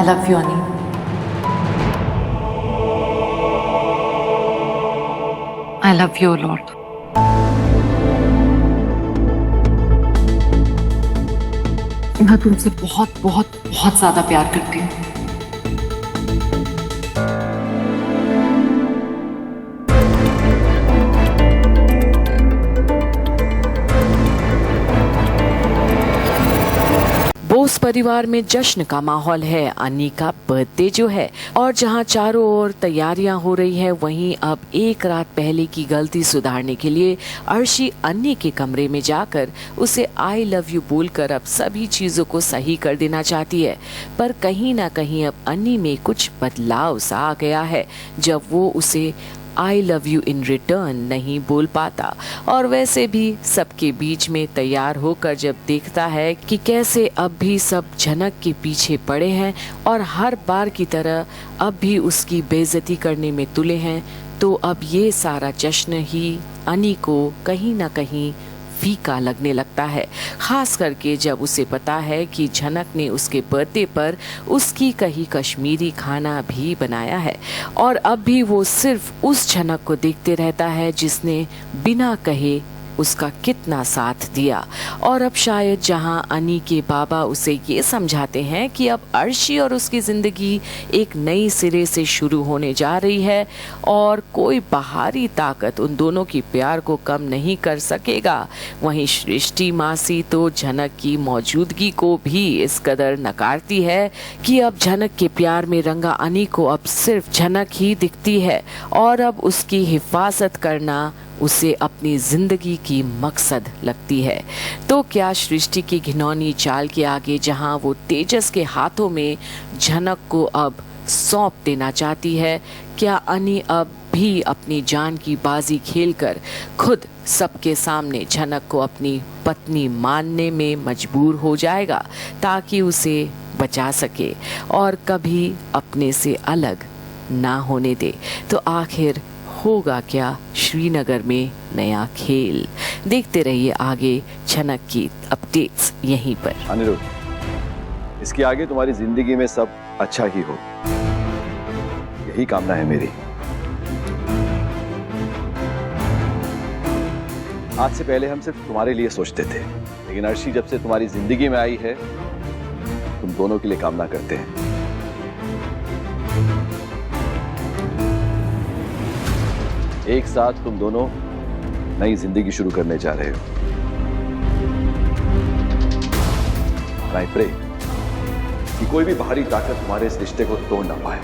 I love you अनी। I love you Lord. मैं तुमसे बहुत बहुत बहुत ज्यादा प्यार करती हूँ। बोस परिवार में जश्न का माहौल है। अन्नी का बर्थडे जो है, और जहां चारों ओर तैयारियां हो रही है, वहीं अब एक रात पहले की गलती सुधारने के लिए अर्शी अन्नी के कमरे में जाकर उसे आई लव यू बोलकर अब सभी चीजों को सही कर देना चाहती है। पर कहीं ना कहीं अब अन्नी में कुछ बदलाव सा आ गया है जब वो उसे I love you in return नहीं बोल पाता, और वैसे भी सबके बीच में तैयार होकर जब देखता है कि कैसे अब भी सब झनक के पीछे पड़े हैं और हर बार की तरह अब भी उसकी बेइज्जती करने में तुले हैं, तो अब ये सारा जश्न ही अन्नी को कहीं ना कहीं फीका लगने लगता है। खास करके जब उसे पता है कि झनक ने उसके बर्थडे पर उसकी कही कश्मीरी खाना भी बनाया है, और अब भी वो सिर्फ उस झनक को देखते रहता है जिसने बिना कहे उसका कितना साथ दिया। और अब शायद जहां अन्नी के बाबा उसे ये समझाते हैं कि अब अर्शी और उसकी जिंदगी एक नई सिरे से शुरू होने जा रही है और कोई बाहरी ताकत उन दोनों की प्यार को कम नहीं कर सकेगा, वहीं सृष्टि मासी तो झनक की मौजूदगी को भी इस कदर नकारती है कि अब झनक के प्यार में रंगा अन्नी को अब सिर्फ झनक ही दिखती है, और अब उसकी हिफाजत करना उसे अपनी जिंदगी की मकसद लगती है। तो क्या सृष्टि की घिनौनी चाल के आगे जहां वो तेजस के हाथों में झनक को अब सौंप देना चाहती है, क्या अन्नी अब भी अपनी जान की बाजी खेलकर खुद सबके सामने झनक को अपनी पत्नी मानने में मजबूर हो जाएगा ताकि उसे बचा सके और कभी अपने से अलग ना होने दे? तो आखिर होगा क्या श्रीनगर में नया खेल? देखते रहिए आगे झनक की अपडेट्स यहीं पर। अनिरुद्ध, इसके आगे तुम्हारी जिंदगी में सब अच्छा ही हो, यही कामना है मेरी। आज से पहले हम सिर्फ तुम्हारे लिए सोचते थे, लेकिन अर्शी जब से तुम्हारी जिंदगी में आई है, तुम दोनों के लिए कामना करते हैं। एक साथ तुम दोनों नई जिंदगी शुरू करने जा रहे हो। I pray कि कोई भी बाहरी ताकत तुम्हारे इस रिश्ते को तोड़ ना पाए।